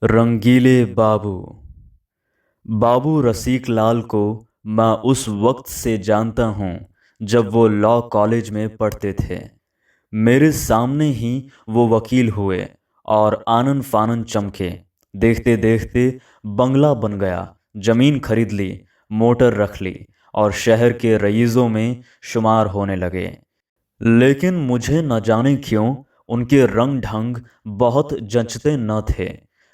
रंगीले बाबू। बाबू रसिक लाल को मैं उस वक्त से जानता हूँ जब वो लॉ कॉलेज में पढ़ते थे। मेरे सामने ही वो वकील हुए और आनन फानन चमके। देखते देखते बंगला बन गया, जमीन खरीद ली, मोटर रख ली और शहर के रईसों में शुमार होने लगे। लेकिन मुझे न जाने क्यों उनके रंग ढंग बहुत जचते न थे।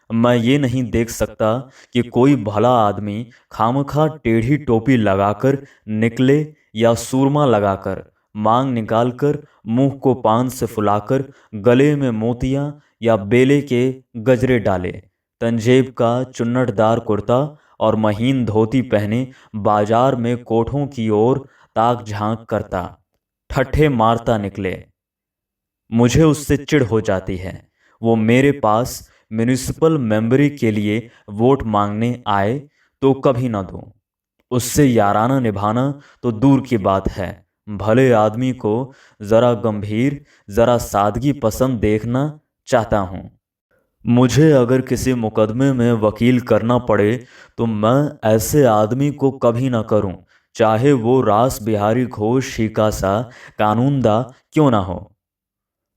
मैं ये नहीं देख सकता कि कोई भला आदमी खामखा टेढ़ी टोपी लगाकर निकले या सूरमा लगाकर, मांग निकालकर, मुंह को पान से फुलाकर, गले में मोतियां या बेले के गजरे डाले, तंजेब का चुन्नटदार कुर्ता और महीन धोती पहने बाजार में कोठों की ओर ताक झांक करता, ठट्ठे मारता निकले। मुझे उससे चिढ़ हो जाती है। वो मेरे पास म्यूनिसिपल मेंबरी के लिए वोट मांगने आए तो कभी ना दूं। उससे याराना निभाना तो दूर की बात है। भले आदमी को जरा गंभीर, जरा सादगी पसंद देखना चाहता हूं। मुझे अगर किसी मुकदमे में वकील करना पड़े तो मैं ऐसे आदमी को कभी ना करूं, चाहे वो रास बिहारी घोष ही का सा कानूनदा क्यों ना हो।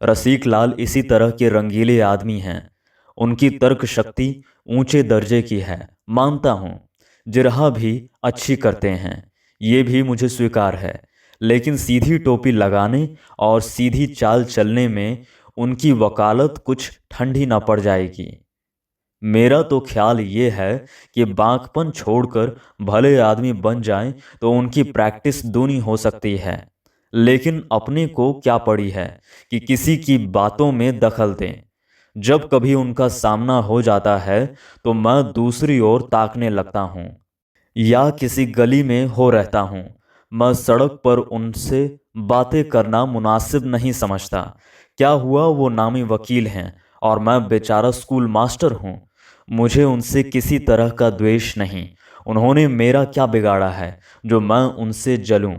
रसिक लाल इसी तरह के रंगीले आदमी हैं। उनकी तर्क शक्ति ऊंचे दर्जे की है, मानता हूं। जिरहा भी अच्छी करते हैं, ये भी मुझे स्वीकार है। लेकिन सीधी टोपी लगाने और सीधी चाल चलने में उनकी वकालत कुछ ठंडी ना पड़ जाएगी। मेरा तो ख्याल ये है कि बांकपन छोड़कर भले आदमी बन जाएं तो उनकी प्रैक्टिस दूनी हो सकती है। लेकिन अपने को क्या पड़ी है कि किसी की बातों में दखल दें। जब कभी उनका सामना हो जाता है तो मैं दूसरी ओर ताकने लगता हूँ या किसी गली में हो रहता हूँ। मैं सड़क पर उनसे बातें करना मुनासिब नहीं समझता। क्या हुआ, वो नामी वकील हैं और मैं बेचारा स्कूल मास्टर हूँ। मुझे उनसे किसी तरह का द्वेष नहीं। उन्होंने मेरा क्या बिगाड़ा है जो मैं उनसे जलूं।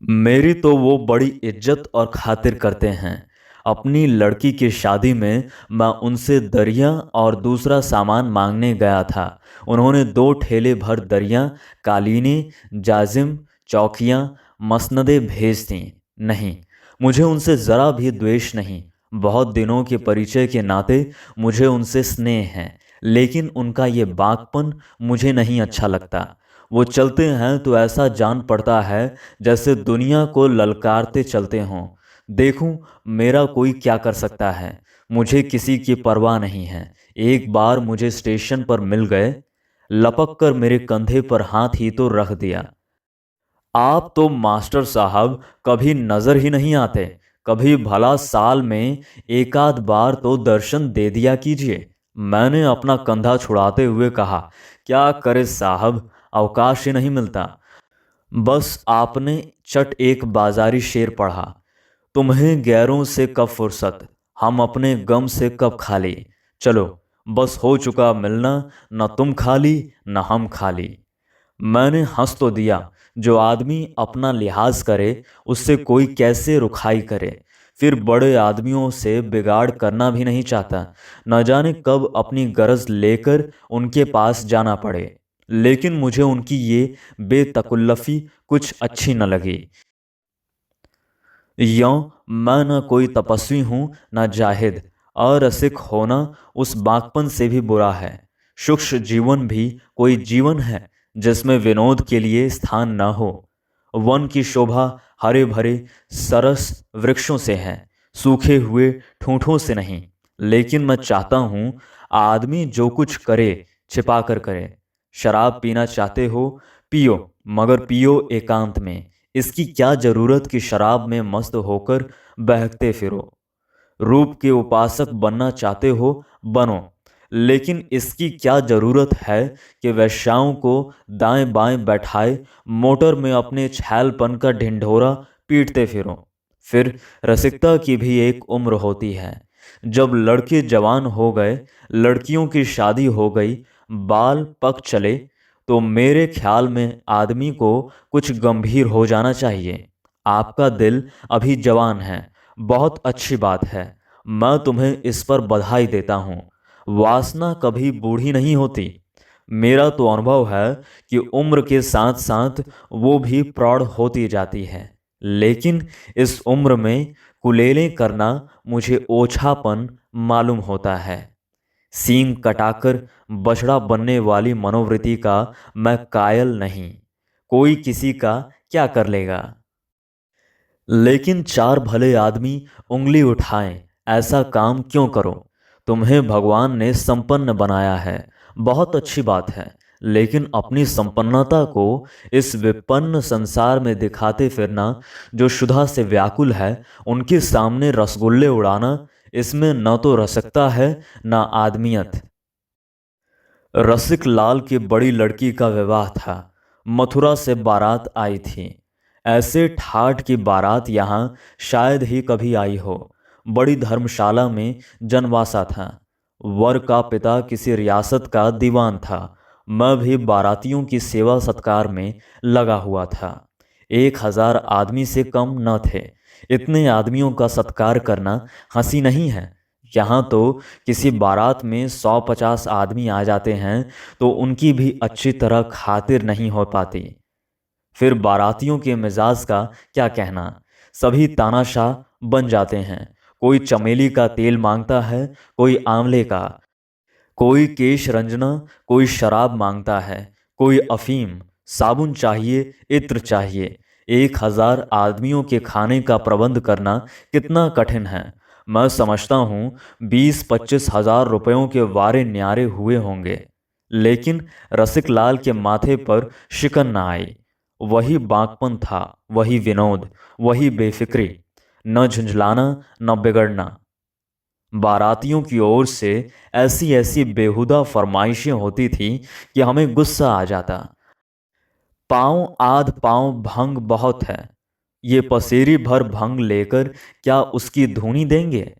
मेरी तो वो बड़ी इज्जत और खातिर करते हैं। अपनी लड़की की शादी में मैं उनसे दरिया और दूसरा सामान मांगने गया था। उन्होंने 2 ठेले भर दरिया, कालीनें, जाजिम, चौकियाँ, मसनदें भेज दी। नहीं, मुझे उनसे ज़रा भी द्वेष नहीं। बहुत दिनों के परिचय के नाते मुझे उनसे स्नेह है। लेकिन उनका ये बाकपन मुझे नहीं अच्छा लगता। वो चलते हैं तो ऐसा जान पड़ता है जैसे दुनिया को ललकारते चलते हों। देखूं, मेरा कोई क्या कर सकता है। मुझे किसी की परवाह नहीं है। एक बार मुझे स्टेशन पर मिल गए, लपक कर मेरे कंधे पर हाथ ही तो रख दिया। आप तो मास्टर साहब कभी नजर ही नहीं आते। कभी भला साल में एक आध बार तो दर्शन दे दिया कीजिए। मैंने अपना कंधा छुड़ाते हुए कहा, क्या करे साहब, अवकाश ही नहीं मिलता। बस आपने चट एक बाजारी शेर पढ़ा, तुम्हें गैरों से कब फुर्सत, हम अपने गम से कब खाली। चलो, बस हो चुका मिलना, न तुम खाली न हम खाली। मैंने हंस तो दिया। जो आदमी अपना लिहाज करे उससे कोई कैसे रुखाई करे। फिर बड़े आदमियों से बिगाड़ करना भी नहीं चाहता। न जाने कब अपनी गरज लेकर उनके पास जाना पड़े। लेकिन मुझे उनकी ये बेतकल्लफ़ी कुछ अच्छी न लगी। यों मैं न कोई तपस्वी हूँ न जाहिद। अरसिक होना उस बाकपन से भी बुरा है। शुष्क जीवन भी कोई जीवन है जिसमें विनोद के लिए स्थान न हो। वन की शोभा हरे भरे सरस वृक्षों से है, सूखे हुए ठूंठों से नहीं। लेकिन मैं चाहता हूँ आदमी जो कुछ करे छिपा कर करे। शराब पीना चाहते हो, पियो, मगर पियो एकांत में। इसकी क्या जरूरत कि शराब में मस्त होकर बहकते फिरो। रूप के उपासक बनना चाहते हो, बनो, लेकिन इसकी क्या जरूरत है कि वेश्याओं को दाएं बाएं बैठाए मोटर में अपने छैलपन का ढिंढोरा पीटते फिरो। फिर रसिकता की भी एक उम्र होती है। जब लड़के जवान हो गए, लड़कियों की शादी हो गई, बाल पक चले, तो मेरे ख्याल में आदमी को कुछ गंभीर हो जाना चाहिए। आपका दिल अभी जवान है, बहुत अच्छी बात है। मैं तुम्हें इस पर बधाई देता हूँ। वासना कभी बूढ़ी नहीं होती। मेरा तो अनुभव है कि उम्र के साथ साथ वो भी प्रौढ़ होती जाती है। लेकिन इस उम्र में कुलेलें करना मुझे ओछापन मालूम होता है। सींग कटाकर बछड़ा बनने वाली मनोवृत्ति का मैं कायल नहीं। कोई किसी का क्या कर लेगा। लेकिन चार भले आदमी उंगली उठाएं, ऐसा काम क्यों करो। तुम्हें भगवान ने संपन्न बनाया है, बहुत अच्छी बात है। लेकिन अपनी संपन्नता को इस विपन्न संसार में दिखाते फिरना, जो क्षुधा से व्याकुल है उनके सामने रसगुल्ले उड़ाना, इसमें न तो रसिकता है न आदमियत। रसिक लाल की बड़ी लड़की का विवाह था। मथुरा से बारात आई थी। ऐसे ठाठ की बारात यहाँ शायद ही कभी आई हो। बड़ी धर्मशाला में जनवासा था। वर का पिता किसी रियासत का दीवान था। मैं भी बारातियों की सेवा सत्कार में लगा हुआ था। 1000 आदमी से कम न थे। इतने आदमियों का सत्कार करना हंसी नहीं है। यहाँ तो किसी बारात में 150 आदमी आ जाते हैं तो उनकी भी अच्छी तरह खातिर नहीं हो पाती। फिर बारातियों के मिजाज का क्या कहना। सभी तानाशाह बन जाते हैं। कोई चमेली का तेल मांगता है, कोई आंवले का, कोई केश रंजना, कोई शराब मांगता है, कोई अफीम। साबुन चाहिए, इत्र चाहिए। 1000 आदमियों के खाने का प्रबंध करना कितना कठिन है। मैं समझता हूँ 20-25 हजार रुपयों के वारे न्यारे हुए होंगे। लेकिन रसिक लाल के माथे पर शिकन न आई। वही बांकपन था, वही विनोद, वही बेफिक्री। न झुंझलाना न बिगड़ना। बारातियों की ओर से ऐसी ऐसी बेहुदा फरमाइशें होती थी कि हमें गुस्सा आ जाता। पाँव आध पाँव भंग बहुत है। ये पसेरी भर भंग लेकर क्या उसकी धूनी देंगे।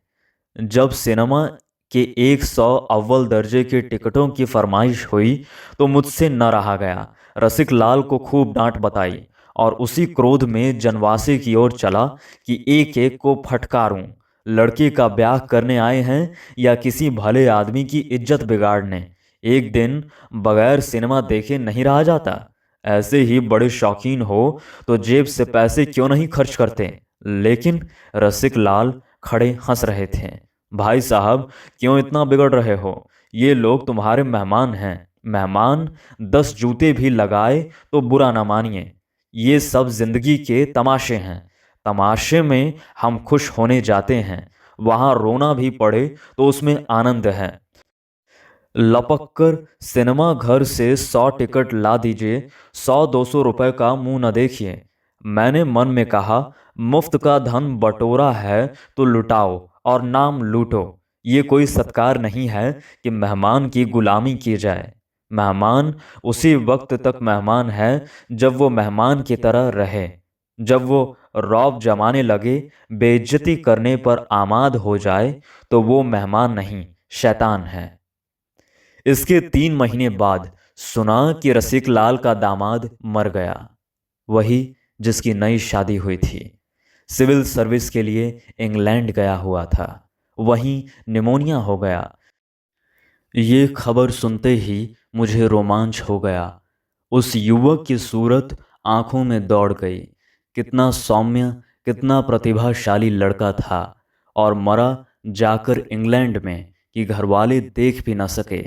जब सिनेमा के 100 अव्वल दर्जे के टिकटों की फरमाइश हुई तो मुझसे न रहा गया। रसिक लाल को खूब डांट बताई और उसी क्रोध में जनवासे की ओर चला कि एक एक को फटकारूं। लड़के का ब्याह करने आए हैं या किसी भले आदमी की इज्जत बिगाड़ने। एक दिन बगैर सिनेमा देखे नहीं रहा जाता। ऐसे ही बड़े शौकीन हो तो जेब से पैसे क्यों नहीं खर्च करते। लेकिन रसिक लाल खड़े हंस रहे थे। भाई साहब, क्यों इतना बिगड़ रहे हो। ये लोग तुम्हारे मेहमान हैं। मेहमान 10 जूते भी लगाए तो बुरा ना मानिए। ये सब जिंदगी के तमाशे हैं। तमाशे में हम खुश होने जाते हैं। वहां रोना भी पड़े तो उसमें आनंद है। लपक कर सिनेमा घर से 100 टिकट ला दीजिए। 100-200 रुपए का मुंह न देखिए। मैंने मन में कहा, मुफ्त का धन बटोरा है तो लुटाओ और नाम लूटो। ये कोई सत्कार नहीं है कि मेहमान की गुलामी की जाए। मेहमान उसी वक्त तक मेहमान है जब वो मेहमान की तरह रहे। जब वो रौब जमाने लगे, बेइज्जती करने पर आमाद हो जाए, तो वो मेहमान नहीं, शैतान है। इसके 3 महीने बाद सुना कि रसिक लाल का दामाद मर गया। वही जिसकी नई शादी हुई थी। सिविल सर्विस के लिए इंग्लैंड गया हुआ था। वहीं निमोनिया हो गया। ये खबर सुनते ही मुझे रोमांच हो गया। उस युवक की सूरत आंखों में दौड़ गई। कितना सौम्य, कितना प्रतिभाशाली लड़का था। और मरा जाकर इंग्लैंड में कि घरवाले देख भी न सके।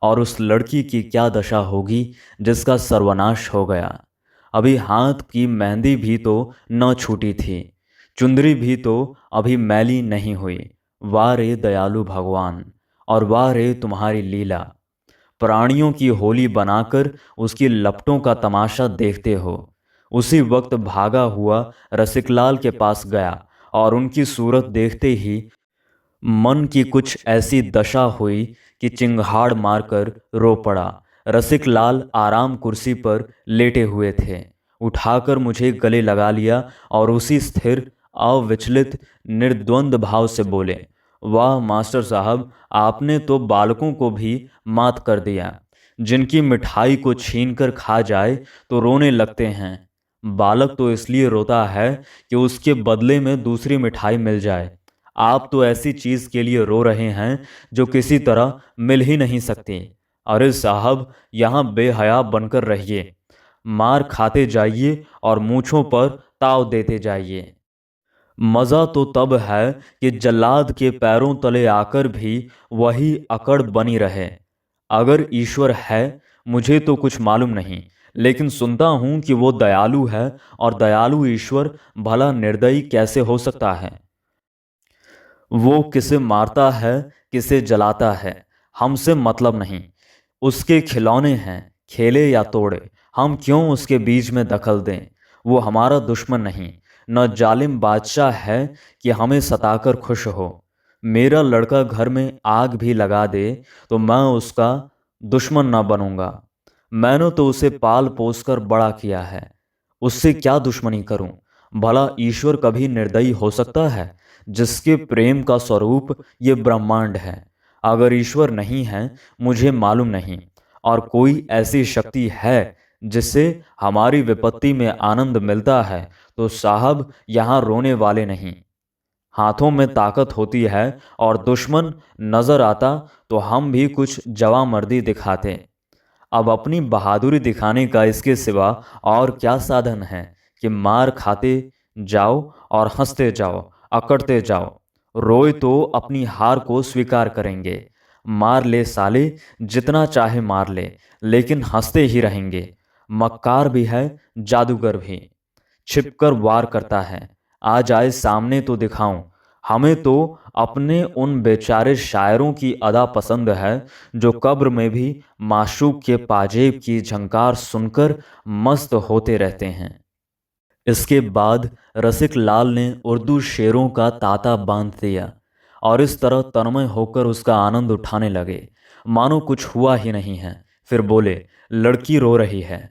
और उस लड़की की क्या दशा होगी जिसका सर्वनाश हो गया। अभी हाथ की मेहंदी भी तो न छूटी थी। चुंदरी भी तो अभी मैली नहीं हुई। वाह रे दयालु भगवान, और वाह रे तुम्हारी लीला। प्राणियों की होली बनाकर उसकी लपटों का तमाशा देखते हो। उसी वक्त भागा हुआ रसिकलाल के पास गया और उनकी सूरत देखते ही मन की कुछ ऐसी दशा हुई कि चिंगाड़ मारकर रो पड़ा। रसिक लाल आराम कुर्सी पर लेटे हुए थे। उठाकर मुझे गले लगा लिया और उसी स्थिर, अविचलित, निर्द्वंद भाव से बोले, वाह मास्टर साहब, आपने तो बालकों को भी मात कर दिया। जिनकी मिठाई को छीनकर खा जाए तो रोने लगते हैं। बालक तो इसलिए रोता है कि उसके बदले में दूसरी मिठाई मिल जाए। आप तो ऐसी चीज के लिए रो रहे हैं जो किसी तरह मिल ही नहीं सकती। अरे साहब, यहाँ बेहया बनकर रहिए, मार खाते जाइए और मूंछों पर ताव देते जाइए। मजा तो तब है कि जल्लाद के पैरों तले आकर भी वही अकड़ बनी रहे। अगर ईश्वर है, मुझे तो कुछ मालूम नहीं, लेकिन सुनता हूं कि वो दयालु है, और दयालु ईश्वर भला निर्दयी कैसे हो सकता है। वो किसे मारता है, किसे जलाता है, हमसे मतलब नहीं। उसके खिलौने हैं, खेले या तोड़े, हम क्यों उसके बीच में दखल दें। वो हमारा दुश्मन नहीं, न जालिम बादशाह है कि हमें सताकर खुश हो। मेरा लड़का घर में आग भी लगा दे तो मैं उसका दुश्मन न बनूंगा। मैंने तो उसे पाल पोस कर बड़ा किया है, उससे क्या दुश्मनी करूं। भला ईश्वर कभी निर्दयी हो सकता है, जिसके प्रेम का स्वरूप ये ब्रह्मांड है। अगर ईश्वर नहीं है, मुझे मालूम नहीं, और कोई ऐसी शक्ति है जिससे हमारी विपत्ति में आनंद मिलता है, तो साहब यहाँ रोने वाले नहीं। हाथों में ताकत होती है और दुश्मन नजर आता तो हम भी कुछ जवामर्दी दिखाते। अब अपनी बहादुरी दिखाने का इसके सिवा और क्या साधन है कि मार खाते जाओ और हंसते जाओ, अकड़ते जाओ। रोए तो अपनी हार को स्वीकार करेंगे। मार ले साले, जितना चाहे मार ले, लेकिन हंसते ही रहेंगे। मक्कार भी है, जादूगर भी, छिपकर वार करता है। आ जाए सामने तो दिखाऊं। हमें तो अपने उन बेचारे शायरों की अदा पसंद है जो कब्र में भी माशूक के पाजेब की झंकार सुनकर मस्त होते रहते हैं। इसके बाद रसिक लाल ने उर्दू शेरों का ताता बांध दिया और इस तरह तन्मय होकर उसका आनंद उठाने लगे मानो कुछ हुआ ही नहीं है। फिर बोले, लड़की रो रही है।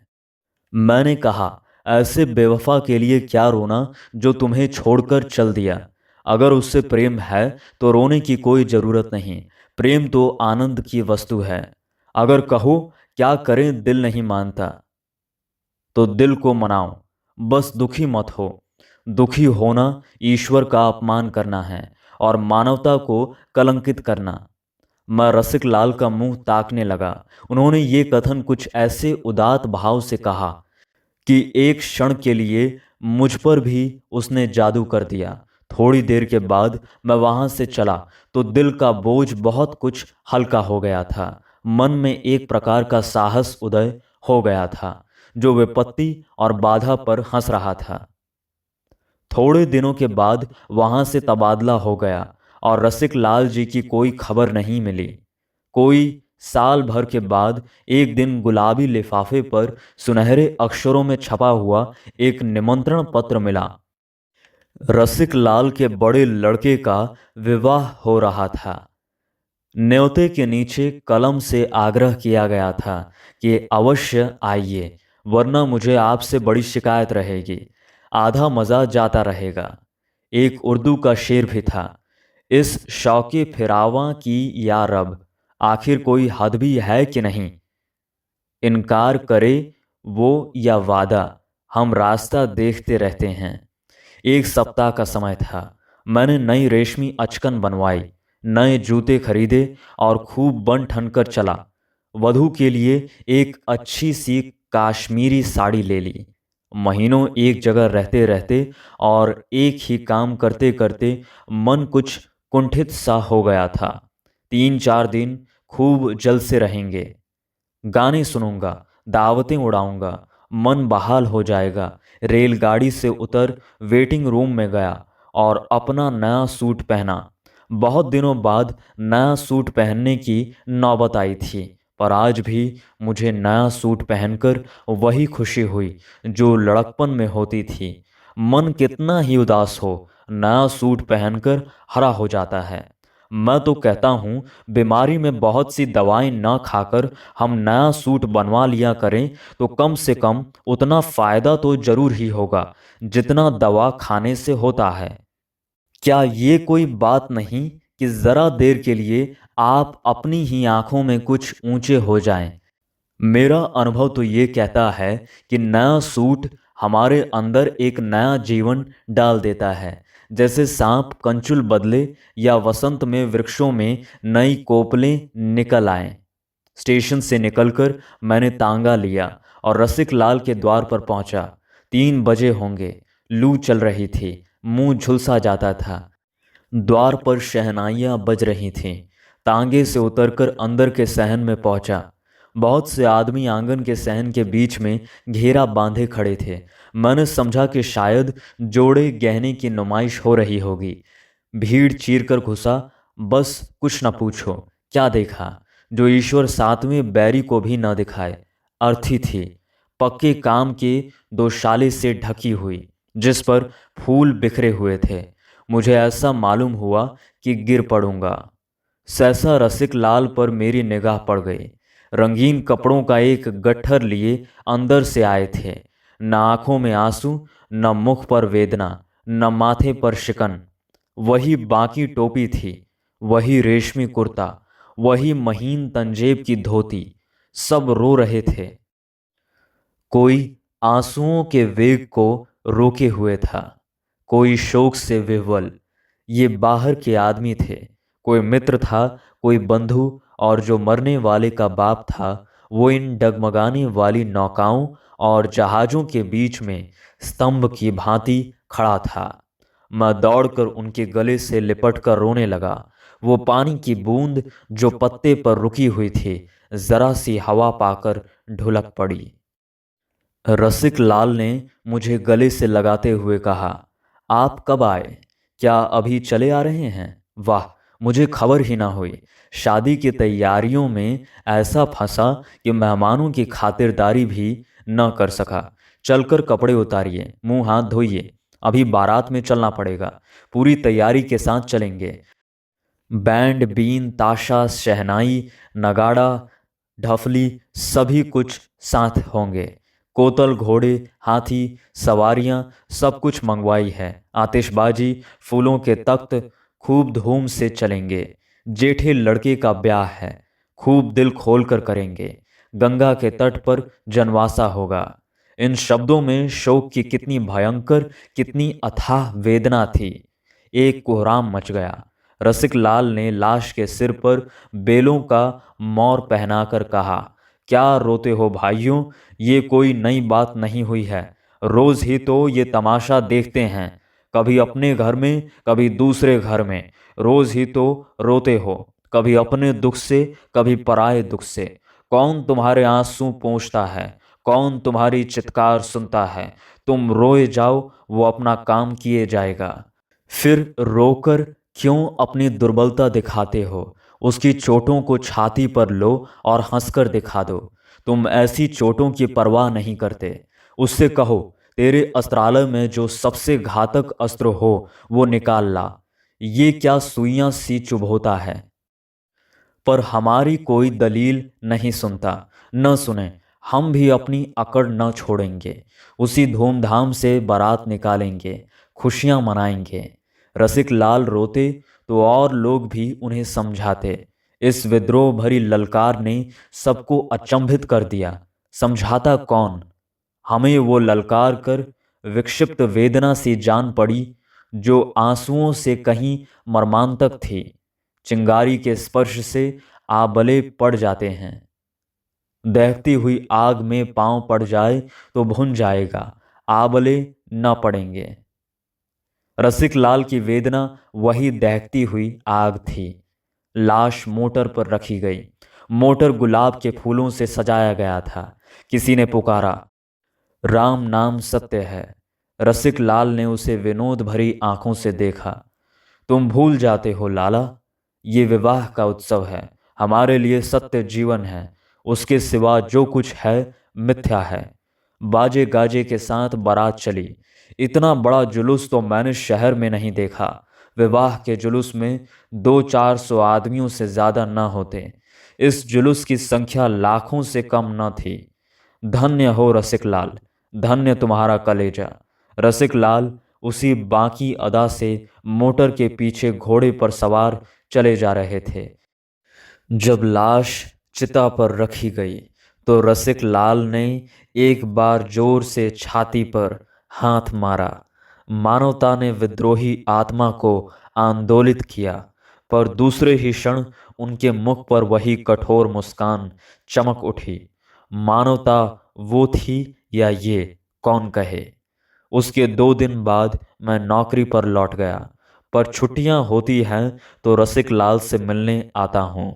मैंने कहा, ऐसे बेवफा के लिए क्या रोना जो तुम्हें छोड़कर चल दिया। अगर उससे प्रेम है तो रोने की कोई जरूरत नहीं। प्रेम तो आनंद की वस्तु है। अगर कहो क्या करें दिल नहीं मानता, तो दिल को मनाओ, बस दुखी मत हो। दुखी होना ईश्वर का अपमान करना है और मानवता को कलंकित करना। मैं रसिक लाल का मुंह ताकने लगा। उन्होंने ये कथन कुछ ऐसे उदात भाव से कहा कि एक क्षण के लिए मुझ पर भी उसने जादू कर दिया। थोड़ी देर के बाद मैं वहां से चला तो दिल का बोझ बहुत कुछ हल्का हो गया था। मन में एक प्रकार का साहस उदय हो गया था जो विपत्ति और बाधा पर हंस रहा था। थोड़े दिनों के बाद वहां से तबादला हो गया और रसिक लाल जी की कोई खबर नहीं मिली। कोई साल भर के बाद एक दिन गुलाबी लिफाफे पर सुनहरे अक्षरों में छपा हुआ एक निमंत्रण पत्र मिला। रसिक लाल के बड़े लड़के का विवाह हो रहा था। न्योते के नीचे कलम से आग्रह किया गया था कि अवश्य आइए, वरना मुझे आपसे बड़ी शिकायत रहेगी। आधा मजा जाता रहेगा। एक उर्दू का शेर भी था, इस शौके फिरावां की या रब, आखिर कोई हद भी है कि नहीं। इनकार करे वो या वादा, हम रास्ता देखते रहते हैं। एक सप्ताह का समय था। मैंने नई रेशमी अचकन बनवाई, नए जूते खरीदे और खूब बन ठन कर चला। वधू के लिए एक अच्छी सी काश्मीरी साड़ी ले ली। महीनों एक जगह रहते रहते और एक ही काम करते करते मन कुछ कुंठित सा हो गया था। 3-4 दिन खूब जल से रहेंगे। गाने सुनूंगा, दावतें उड़ाऊंगा, मन बहाल हो जाएगा। रेलगाड़ी से उतर वेटिंग रूम में गया और अपना नया सूट पहना। बहुत दिनों बाद नया सूट पहनने की नौबत आई थी, पर आज भी मुझे नया सूट पहनकर वही खुशी हुई जो लड़कपन में होती थी। मन कितना ही उदास हो, नया सूट पहनकर हरा हो जाता है। मैं तो कहता हूँ, बीमारी में बहुत सी दवाएं न खाकर हम नया सूट बनवा लिया करें तो कम से कम उतना फायदा तो जरूर ही होगा जितना दवा खाने से होता है। क्या ये कोई बात नहीं कि जरा देर के लिए आप अपनी ही आंखों में कुछ ऊंचे हो जाएं। मेरा अनुभव तो ये कहता है कि नया सूट हमारे अंदर एक नया जीवन डाल देता है, जैसे सांप कंचुल बदले या वसंत में वृक्षों में नई कोपलें निकल आएं। स्टेशन से निकलकर मैंने तांगा लिया और रसिक लाल के द्वार पर पहुंचा। 3 बजे होंगे। लू चल रही थी, मुंह झुलसा जाता था। द्वार पर शहनाइयां बज रही थीं। तांगे से उतरकर अंदर के सहन में पहुंचा। बहुत से आदमी आंगन के सहन के बीच में घेरा बांधे खड़े थे। मैंने समझा कि शायद जोड़े गहने की नुमाइश हो रही होगी। भीड़ चीर कर घुसा। बस कुछ न पूछो, क्या देखा जो ईश्वर 7वें बैरी को भी न दिखाए। अर्थी थी, पक्के काम के 2 शाले से ढकी हुई, जिस पर फूल बिखरे हुए थे। मुझे ऐसा मालूम हुआ कि गिर पड़ूंगा। सहसा रसिक लाल पर मेरी निगाह पड़ गई। रंगीन कपड़ों का एक गट्ठर लिए अंदर से आए थे। न आंखों में आंसू, न मुख पर वेदना, न माथे पर शिकन। वही बाकी टोपी थी, वही रेशमी कुर्ता, वही महीन तंजेब की धोती। सब रो रहे थे। कोई आंसुओं के वेग को रोके हुए था, कोई शोक से विह्वल। ये बाहर के आदमी थे। कोई मित्र था, कोई बंधु, और जो मरने वाले का बाप था वो इन डगमगाने वाली नौकाओं और जहाज़ों के बीच में स्तंभ की भांति खड़ा था। मैं दौड़कर उनके गले से लिपट कर रोने लगा। वो पानी की बूंद जो पत्ते पर रुकी हुई थी, जरा सी हवा पाकर ढुलक पड़ी। रसिक लाल ने मुझे गले से लगाते हुए कहा, आप कब आए? क्या अभी चले आ रहे हैं? वाह, मुझे खबर ही ना हुई। शादी की तैयारियों में ऐसा फंसा कि मेहमानों की खातिरदारी भी न कर सका। चलकर कपड़े उतारिए, मुंह हाथ धोइए, अभी बारात में चलना पड़ेगा। पूरी तैयारी के साथ चलेंगे। बैंड, बीन, ताशा, शहनाई, नगाड़ा, ढफली, सभी कुछ साथ होंगे। कोतल, घोड़े, हाथी, सवारियां, सब कुछ मंगवाई है। आतिशबाजी, फूलों के तख्त, खूब धूम से चलेंगे। जेठे लड़के का ब्याह है, खूब दिल खोलकर करेंगे। गंगा के तट पर जनवासा होगा। इन शब्दों में शोक की कितनी भयंकर, कितनी अथाह वेदना थी। एक कोहराम मच गया। रसिक लाल ने लाश के सिर पर बेलों का मौर पहनाकर कहा, क्या रोते हो भाइयों? ये कोई नई बात नहीं हुई है। रोज ही तो ये तमाशा देखते हैं, कभी अपने घर में, कभी दूसरे घर में। रोज ही तो रोते हो, कभी अपने दुख से, कभी पराये दुख से। कौन तुम्हारे आंसू पोंछता है? कौन तुम्हारी चित्कार सुनता है? तुम रोए जाओ, वो अपना काम किए जाएगा। फिर रोकर क्यों अपनी दुर्बलता दिखाते हो? उसकी चोटों को छाती पर लो और हंसकर दिखा दो। तुम ऐसी चोटों की परवाह नहीं करते। उससे कहो, तेरे अस्त्रालय में जो सबसे घातक अस्त्र हो वो निकाल ला। ये क्या सुइयां सी चुभोता है? पर हमारी कोई दलील नहीं सुनता। न सुने, हम भी अपनी अकड़ न छोड़ेंगे। उसी धूमधाम से बारात निकालेंगे, खुशियां मनाएंगे। रसिक लाल रोते तो और लोग भी उन्हें समझाते। इस विद्रोह भरी ललकार ने सबको अचंभित कर दिया। समझाता कौन? हमें वो ललकार कर विक्षिप्त वेदना सी जान पड़ी, जो आंसुओं से कहीं मर्मांतक थी। चिंगारी के स्पर्श से आबले पड़ जाते हैं। दहकती हुई आग में पांव पड़ जाए तो भुन जाएगा, आबले न पड़ेंगे। रसिक लाल की वेदना वही दहकती हुई आग थी। लाश मोटर पर रखी गई। मोटर गुलाब के फूलों से सजाया गया था। किसी ने पुकारा, राम नाम सत्य है। रसिक लाल ने उसे विनोद भरी आंखों से देखा। तुम भूल जाते हो लाला, ये विवाह का उत्सव है। हमारे लिए सत्य जीवन है, उसके सिवा जो कुछ है मिथ्या है। बाजे गाजे के साथ बारात चली। इतना बड़ा जुलूस तो मैंने शहर में नहीं देखा। विवाह के जुलूस में 200-400 आदमियों से ज्यादा न होते। इस जुलूस की संख्या लाखों से कम न थी। धन्य हो रसिक लाल, धन्य तुम्हारा कलेजा। रसिक लाल उसी बाकी अदा से मोटर के पीछे घोड़े पर सवार चले जा रहे थे। जब लाश चिता पर रखी गई तो रसिक लाल ने एक बार जोर से छाती पर हाथ मारा। मानवता ने विद्रोही आत्मा को आंदोलित किया, पर दूसरे ही क्षण उनके मुख पर वही कठोर मुस्कान चमक उठी। मानवता वो थी या ये, कौन कहे। उसके 2 दिन बाद मैं नौकरी पर लौट गया, पर छुट्टियां होती हैं तो रसिक लाल से मिलने आता हूँ।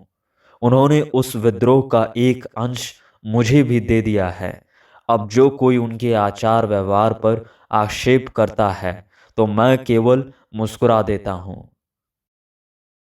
उन्होंने उस विद्रोह का एक अंश मुझे भी दे दिया है। अब जो कोई उनके आचार व्यवहार पर आक्षेप करता है तो मैं केवल मुस्कुरा देता हूँ।